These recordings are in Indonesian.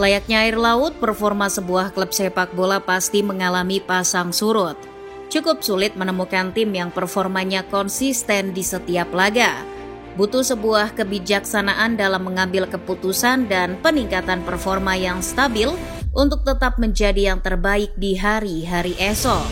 Layaknya air laut, performa sebuah klub sepak bola pasti mengalami pasang surut. Cukup sulit menemukan tim yang performanya konsisten di setiap laga. Butuh sebuah kebijaksanaan dalam mengambil keputusan dan peningkatan performa yang stabil untuk tetap menjadi yang terbaik di hari-hari esok.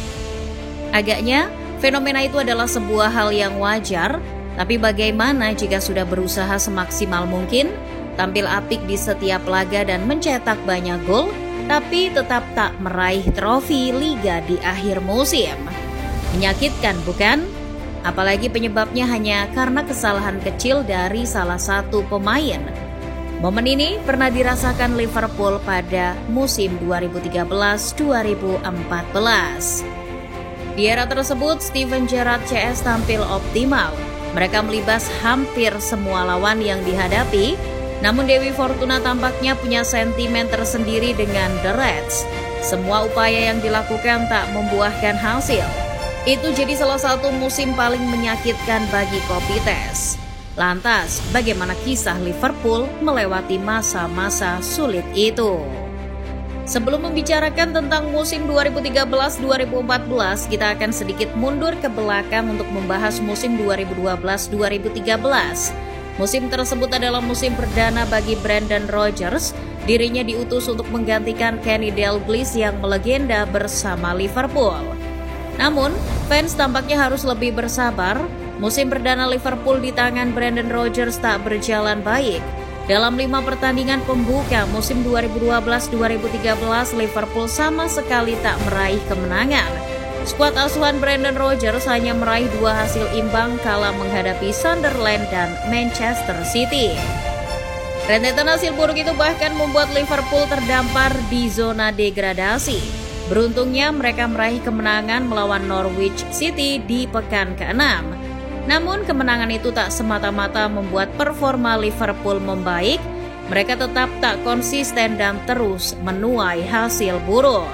Agaknya, fenomena itu adalah sebuah hal yang wajar, tapi bagaimana jika sudah berusaha semaksimal mungkin, tampil apik di setiap laga dan mencetak banyak gol, tapi tetap tak meraih trofi liga di akhir musim? Menyakitkan, bukan? Apalagi penyebabnya hanya karena kesalahan kecil dari salah satu pemain. Momen ini pernah dirasakan Liverpool pada musim 2013-2014. Di era tersebut, Steven Gerrard CS tampil optimal. Mereka melibas hampir semua lawan yang dihadapi, namun Dewi Fortuna tampaknya punya sentimen tersendiri dengan The Reds. Semua upaya yang dilakukan tak membuahkan hasil. Itu jadi salah satu musim paling menyakitkan bagi Kopites. Lantas, bagaimana kisah Liverpool melewati masa-masa sulit itu? Sebelum membicarakan tentang musim 2013-2014, kita akan sedikit mundur ke belakang untuk membahas musim 2012-2013. Musim tersebut adalah musim perdana bagi Brendan Rodgers. Dirinya diutus untuk menggantikan Kenny Dalglish yang melegenda bersama Liverpool. Namun, fans tampaknya harus lebih bersabar. Musim perdana Liverpool di tangan Brendan Rodgers tak berjalan baik. Dalam 5 pertandingan pembuka musim 2012-2013, Liverpool sama sekali tak meraih kemenangan. Skuad asuhan Brendan Rodgers hanya meraih 2 hasil imbang kala menghadapi Sunderland dan Manchester City. Rentetan hasil buruk itu bahkan membuat Liverpool terdampar di zona degradasi. Beruntungnya mereka meraih kemenangan melawan Norwich City di pekan ke-6. Namun kemenangan itu tak semata-mata membuat performa Liverpool membaik. Mereka tetap tak konsisten dan terus menuai hasil buruk.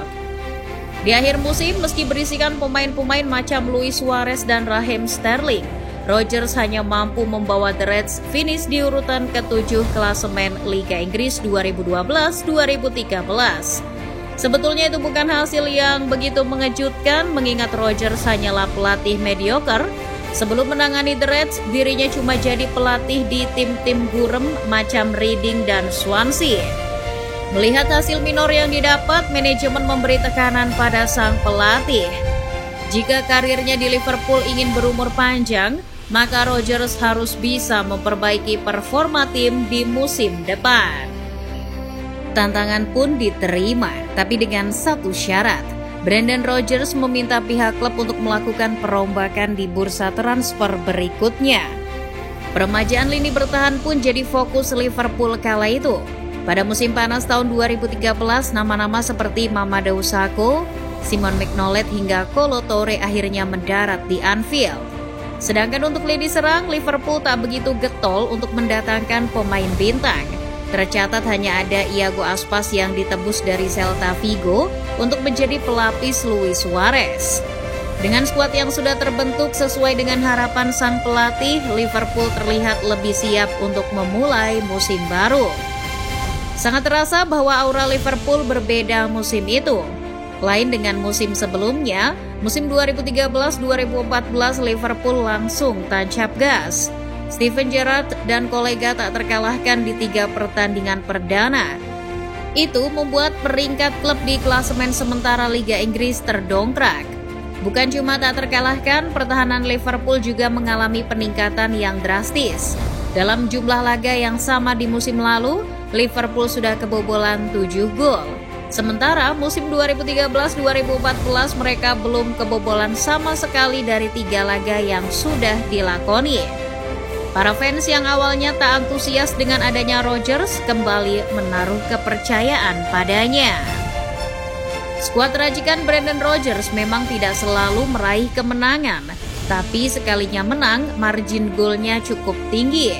Di akhir musim, meski berisikan pemain-pemain macam Luis Suarez dan Raheem Sterling, Rodgers hanya mampu membawa The Reds finish di urutan ke-7 klasemen Liga Inggris 2012-2013. Sebetulnya itu bukan hasil yang begitu mengejutkan, mengingat Rodgers hanyalah pelatih mediocre. Sebelum menangani The Reds, dirinya cuma jadi pelatih di tim-tim gurem macam Reading dan Swansea. Melihat hasil minor yang didapat, manajemen memberi tekanan pada sang pelatih. Jika karirnya di Liverpool ingin berumur panjang, maka Rodgers harus bisa memperbaiki performa tim di musim depan. Tantangan pun diterima, tapi dengan satu syarat. Brendan Rodgers meminta pihak klub untuk melakukan perombakan di bursa transfer berikutnya. Peremajaan lini bertahan pun jadi fokus Liverpool kala itu. Pada musim panas tahun 2013, nama-nama seperti Mamadou Sakho, Simon Mignolet hingga Kolo Toure akhirnya mendarat di Anfield. Sedangkan untuk lini serang, Liverpool tak begitu getol untuk mendatangkan pemain bintang. Tercatat hanya ada Iago Aspas yang ditebus dari Celta Vigo untuk menjadi pelapis Luis Suarez. Dengan skuad yang sudah terbentuk sesuai dengan harapan sang pelatih, Liverpool terlihat lebih siap untuk memulai musim baru. Sangat terasa bahwa aura Liverpool berbeda musim itu. Lain dengan musim sebelumnya, musim 2013-2014 Liverpool langsung tancap gas. Steven Gerrard dan kolega tak terkalahkan di 3 pertandingan perdana. Itu membuat peringkat klub di klasemen sementara Liga Inggris terdongkrak. Bukan cuma tak terkalahkan, pertahanan Liverpool juga mengalami peningkatan yang drastis. Dalam jumlah laga yang sama di musim lalu, Liverpool sudah kebobolan 7 gol. Sementara musim 2013-2014 mereka belum kebobolan sama sekali dari 3 laga yang sudah dilakoni. Para fans yang awalnya tak antusias dengan adanya Rodgers kembali menaruh kepercayaan padanya. Skuad racikan Brendan Rodgers memang tidak selalu meraih kemenangan, tapi sekalinya menang, margin golnya cukup tinggi.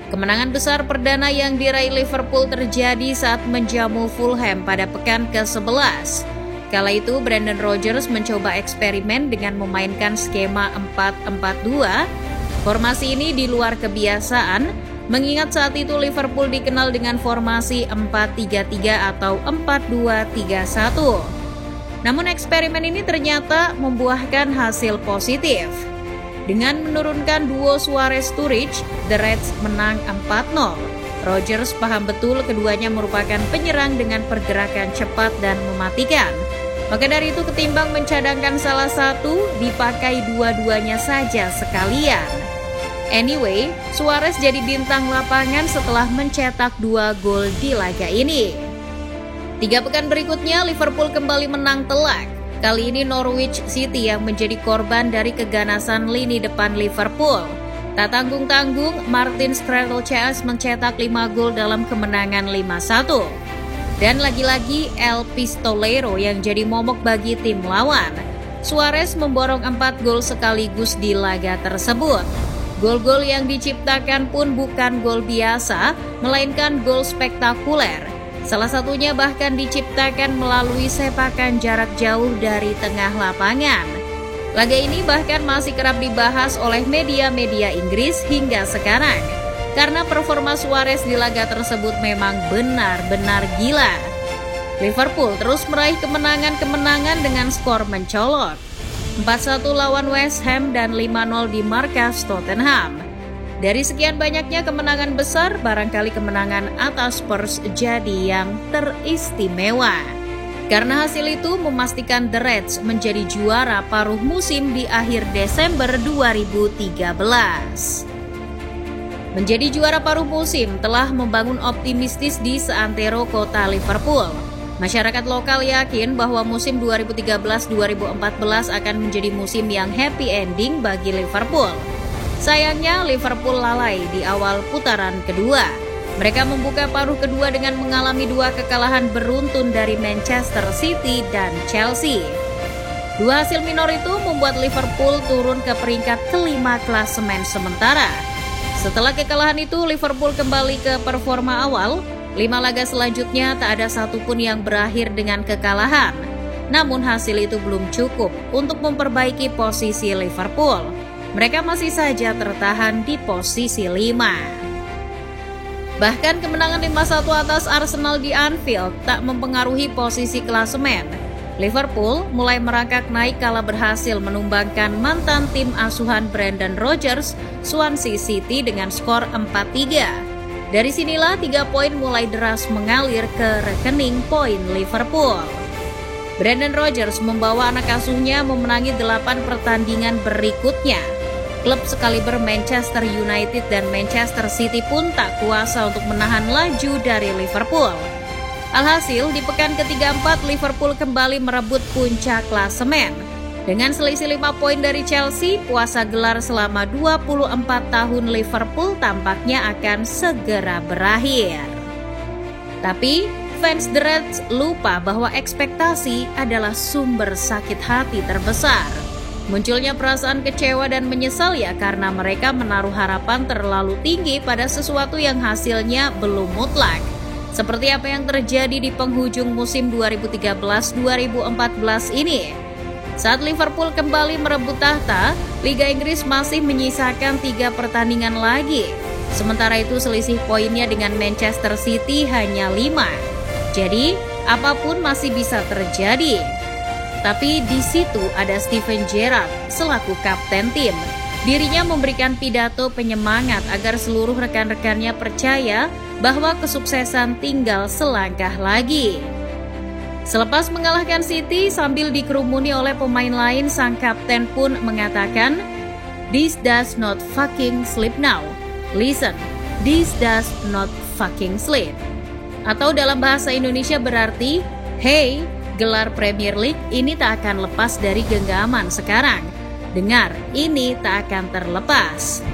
Kemenangan besar perdana yang diraih Liverpool terjadi saat menjamu Fulham pada pekan ke-11. Kala itu Brendan Rodgers mencoba eksperimen dengan memainkan skema 4-4-2. Formasi ini di luar kebiasaan, mengingat saat itu Liverpool dikenal dengan formasi 4-3-3 atau 4-2-3-1. Namun eksperimen ini ternyata membuahkan hasil positif. Dengan menurunkan duo Suarez-Sturridge, The Reds menang 4-0. Rodgers paham betul keduanya merupakan penyerang dengan pergerakan cepat dan mematikan. Maka dari itu ketimbang mencadangkan salah satu, dipakai dua-duanya saja sekalian. Anyway, Suarez jadi bintang lapangan setelah mencetak 2 gol di laga ini. 3 pekan berikutnya, Liverpool kembali menang telak. Kali ini Norwich City yang menjadi korban dari keganasan lini depan Liverpool. Tak tanggung-tanggung, Martin Skrtel mencetak 5 gol dalam kemenangan 5-1. Dan lagi-lagi El Pistolero yang jadi momok bagi tim lawan. Suarez memborong 4 gol sekaligus di laga tersebut. Gol-gol yang diciptakan pun bukan gol biasa, melainkan gol spektakuler. Salah satunya bahkan diciptakan melalui sepakan jarak jauh dari tengah lapangan. Laga ini bahkan masih kerap dibahas oleh media-media Inggris hingga sekarang. Karena performa Suarez di laga tersebut memang benar-benar gila. Liverpool terus meraih kemenangan-kemenangan dengan skor mencolok. 4-1 lawan West Ham dan 5-0 di markas Tottenham. Dari sekian banyaknya kemenangan besar, barangkali kemenangan atas Spurs jadi yang teristimewa. Karena hasil itu memastikan The Reds menjadi juara paruh musim di akhir Desember 2013. Menjadi juara paruh musim telah membangun optimistis di seantero kota Liverpool. Masyarakat lokal yakin bahwa musim 2013-2014 akan menjadi musim yang happy ending bagi Liverpool. Sayangnya Liverpool lalai di awal putaran kedua. Mereka membuka paruh kedua dengan mengalami 2 kekalahan beruntun dari Manchester City dan Chelsea. 2 hasil minor itu membuat Liverpool turun ke peringkat kelima klasemen sementara. Setelah kekalahan itu, Liverpool kembali ke performa awal. 5 laga selanjutnya tak ada satupun yang berakhir dengan kekalahan. Namun hasil itu belum cukup untuk memperbaiki posisi Liverpool. Mereka masih saja tertahan di posisi 5. Bahkan kemenangan 5-1 atas Arsenal di Anfield tak mempengaruhi posisi klasemen. Liverpool mulai merangkak naik kala berhasil menumbangkan mantan tim asuhan Brendan Rodgers, Swansea City dengan skor 4-3. Dari sinilah 3 poin mulai deras mengalir ke rekening poin Liverpool. Brendan Rodgers membawa anak asuhnya memenangi 8 pertandingan berikutnya. Klub sekaliber Manchester United dan Manchester City pun tak kuasa untuk menahan laju dari Liverpool. Alhasil, di pekan ke-34 Liverpool kembali merebut puncak klasemen. Dengan selisih 5 poin dari Chelsea, puasa gelar selama 24 tahun Liverpool tampaknya akan segera berakhir. Tapi, fans The Reds lupa bahwa ekspektasi adalah sumber sakit hati terbesar. Munculnya perasaan kecewa dan menyesal ya karena mereka menaruh harapan terlalu tinggi pada sesuatu yang hasilnya belum mutlak. Seperti apa yang terjadi di penghujung musim 2013-2014 ini. Saat Liverpool kembali merebut tahta, Liga Inggris masih menyisakan 3 pertandingan lagi. Sementara itu selisih poinnya dengan Manchester City hanya 5. Jadi, apapun masih bisa terjadi. Tapi di situ ada Steven Gerrard selaku kapten tim. Dirinya memberikan pidato penyemangat agar seluruh rekan-rekannya percaya bahwa kesuksesan tinggal selangkah lagi. Selepas mengalahkan City sambil dikerumuni oleh pemain lain, sang kapten pun mengatakan, "This does not fucking sleep now. Listen, this does not fucking sleep." Atau dalam bahasa Indonesia berarti, "Hey, gelar Premier League ini tak akan lepas dari genggaman sekarang. Dengar, ini tak akan terlepas."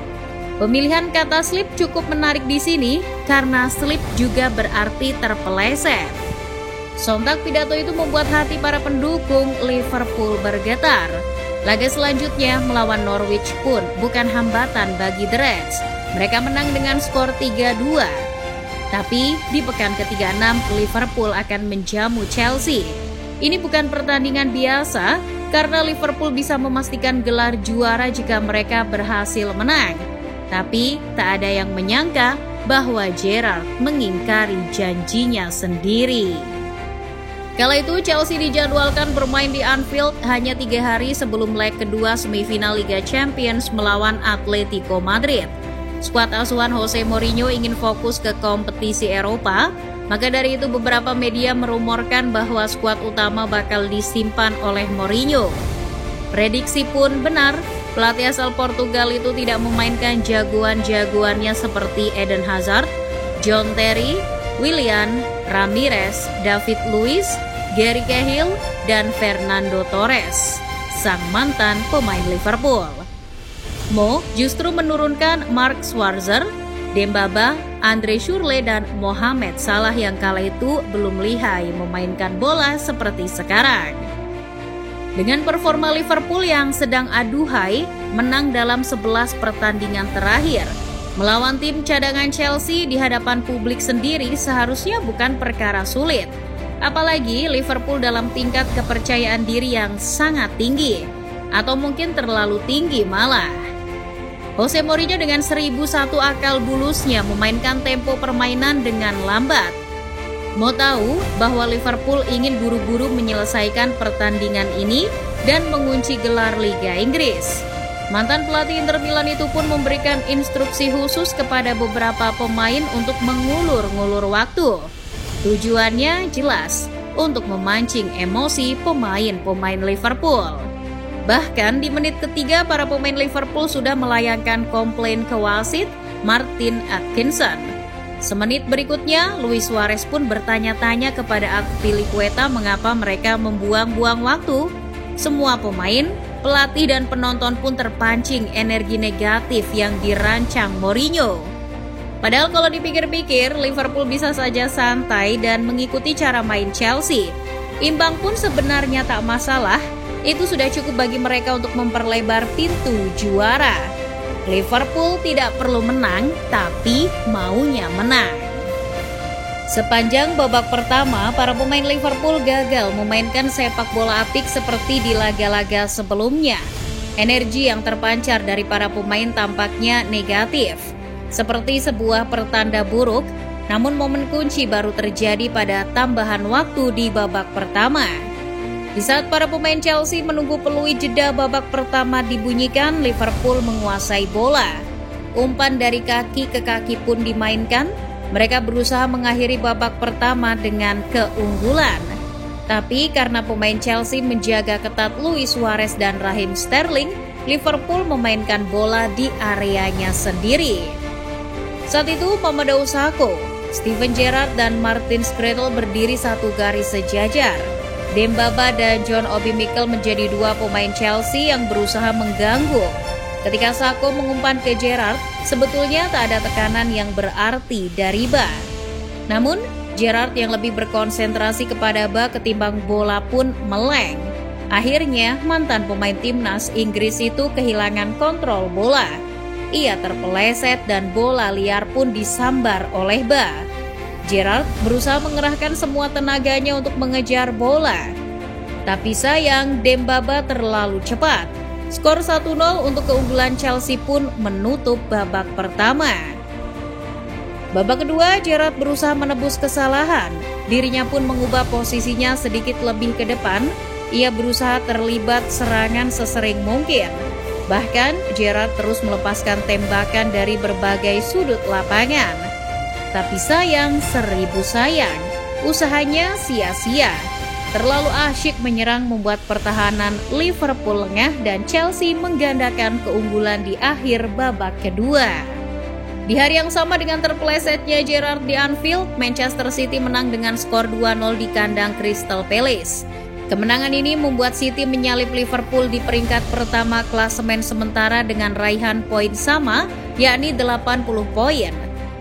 Pemilihan kata slip cukup menarik di sini karena slip juga berarti terpeleset. Sontak pidato itu membuat hati para pendukung Liverpool bergetar. Laga selanjutnya melawan Norwich pun bukan hambatan bagi The Reds. Mereka menang dengan skor 3-2. Tapi di pekan ke-36 Liverpool akan menjamu Chelsea. Ini bukan pertandingan biasa karena Liverpool bisa memastikan gelar juara jika mereka berhasil menang. Tapi tak ada yang menyangka bahwa Gerrard mengingkari janjinya sendiri. Kala itu Chelsea dijadwalkan bermain di Anfield hanya 3 hari sebelum leg kedua semifinal Liga Champions melawan Atletico Madrid. Skuad asuhan Jose Mourinho ingin fokus ke kompetisi Eropa, maka dari itu beberapa media merumorkan bahwa skuad utama bakal disimpan oleh Mourinho. Prediksi pun benar, pelatih asal Portugal itu tidak memainkan jagoan-jagoannya seperti Eden Hazard, John Terry, Willian, Ramirez, David Luiz, Gary Cahill, dan Fernando Torres, sang mantan pemain Liverpool. Mo justru menurunkan Mark Schwarzer, Dembaba, Andre Schürrle, dan Mohamed Salah yang kala itu belum lihai memainkan bola seperti sekarang. Dengan performa Liverpool yang sedang aduhai, menang dalam 11 pertandingan terakhir, melawan tim cadangan Chelsea di hadapan publik sendiri seharusnya bukan perkara sulit. Apalagi Liverpool dalam tingkat kepercayaan diri yang sangat tinggi, atau mungkin terlalu tinggi malah. Jose Mourinho dengan 1001 akal bulusnya memainkan tempo permainan dengan lambat. Mau tahu bahwa Liverpool ingin buru-buru menyelesaikan pertandingan ini dan mengunci gelar Liga Inggris. Mantan pelatih Inter Milan itu pun memberikan instruksi khusus kepada beberapa pemain untuk mengulur-ngulur waktu. Tujuannya jelas, untuk memancing emosi pemain-pemain Liverpool. Bahkan di menit ketiga para pemain Liverpool sudah melayangkan komplain ke wasit Martin Atkinson. Semenit berikutnya, Luis Suarez pun bertanya-tanya kepada Azpilicueta mengapa mereka membuang-buang waktu. Semua pemain, pelatih dan penonton pun terpancing energi negatif yang dirancang Mourinho. Padahal kalau dipikir-pikir, Liverpool bisa saja santai dan mengikuti cara main Chelsea. Imbang pun sebenarnya tak masalah, itu sudah cukup bagi mereka untuk memperlebar pintu juara. Liverpool tidak perlu menang, tapi maunya menang. Sepanjang babak pertama, para pemain Liverpool gagal memainkan sepak bola apik seperti di laga-laga sebelumnya. Energi yang terpancar dari para pemain tampaknya negatif, seperti sebuah pertanda buruk, namun momen kunci baru terjadi pada tambahan waktu di babak pertama. Di saat para pemain Chelsea menunggu peluit jeda babak pertama dibunyikan, Liverpool menguasai bola. Umpan dari kaki ke kaki pun dimainkan. Mereka berusaha mengakhiri babak pertama dengan keunggulan. Tapi karena pemain Chelsea menjaga ketat Luis Suarez dan Raheem Sterling, Liverpool memainkan bola di areanya sendiri. Saat itu Mamadou Sakho, Steven Gerrard dan Martin Skrtel berdiri satu garis sejajar. Dembaba dan John Obi Mikel menjadi dua pemain Chelsea yang berusaha mengganggu. Ketika Sakho mengumpan ke Gerrard, sebetulnya tak ada tekanan yang berarti dari Ba. Namun, Gerrard yang lebih berkonsentrasi kepada Ba ketimbang bola pun meleng. Akhirnya, mantan pemain timnas Inggris itu kehilangan kontrol bola. Ia terpeleset dan bola liar pun disambar oleh Ba. Gerrard berusaha mengerahkan semua tenaganya untuk mengejar bola. Tapi sayang, Dembaba terlalu cepat. Skor 1-0 untuk keunggulan Chelsea pun menutup babak pertama. Babak kedua, Gerrard berusaha menebus kesalahan. Dirinya pun mengubah posisinya sedikit lebih ke depan. Ia berusaha terlibat serangan sesering mungkin. Bahkan, Gerrard terus melepaskan tembakan dari berbagai sudut lapangan. Tapi sayang, 1000 sayang, usahanya sia-sia. Terlalu asyik menyerang membuat pertahanan Liverpool lengah dan Chelsea menggandakan keunggulan di akhir babak kedua. Di hari yang sama dengan terpelesetnya Gerrard di Anfield, Manchester City menang dengan skor 2-0 di kandang Crystal Palace. Kemenangan ini membuat City menyalip Liverpool di peringkat pertama klasemen sementara dengan raihan poin sama, yakni 80 poin.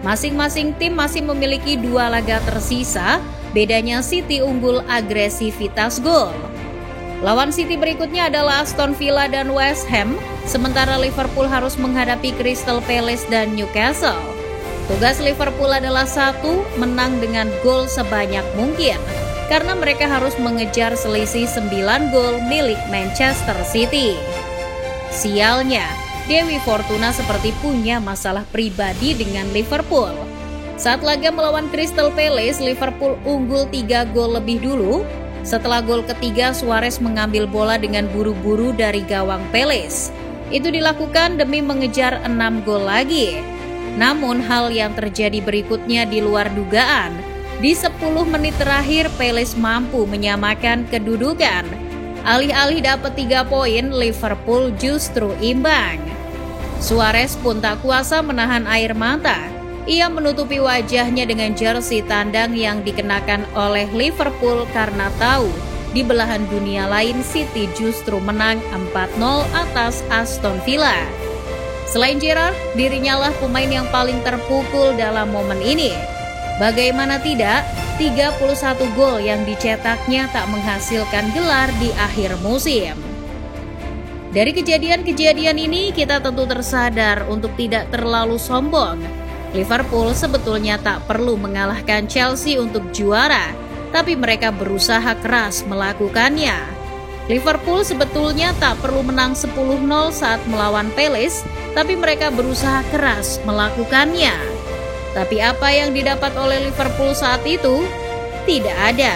Masing-masing tim masih memiliki 2 laga tersisa, bedanya City unggul agresivitas gol. Lawan City berikutnya adalah Aston Villa dan West Ham, sementara Liverpool harus menghadapi Crystal Palace dan Newcastle. Tugas Liverpool adalah satu, menang dengan gol sebanyak mungkin, karena mereka harus mengejar selisih 9 gol milik Manchester City. Sialnya, Dewi Fortuna seperti punya masalah pribadi dengan Liverpool. Saat laga melawan Crystal Palace, Liverpool unggul 3 gol lebih dulu. Setelah gol ketiga, Suarez mengambil bola dengan buru-buru dari gawang Palace. Itu dilakukan demi mengejar 6 gol lagi. Namun hal yang terjadi berikutnya di luar dugaan. Di 10 menit terakhir, Palace mampu menyamakan kedudukan. Alih-alih dapat 3 poin, Liverpool justru imbang. Suarez pun tak kuasa menahan air mata. Ia menutupi wajahnya dengan jersey tandang yang dikenakan oleh Liverpool karena tahu di belahan dunia lain City justru menang 4-0 atas Aston Villa. Selain Gerrard, dirinya lah pemain yang paling terpukul dalam momen ini. Bagaimana tidak, 31 gol yang dicetaknya tak menghasilkan gelar di akhir musim. Dari kejadian-kejadian ini kita tentu tersadar untuk tidak terlalu sombong. Liverpool sebetulnya tak perlu mengalahkan Chelsea untuk juara, tapi mereka berusaha keras melakukannya. Liverpool sebetulnya tak perlu menang 10-0 saat melawan Palace, tapi mereka berusaha keras melakukannya. Tapi apa yang didapat oleh Liverpool saat itu? Tidak ada.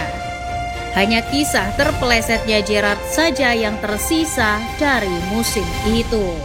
Hanya kisah terpelesetnya Gerrard saja yang tersisa dari musim itu.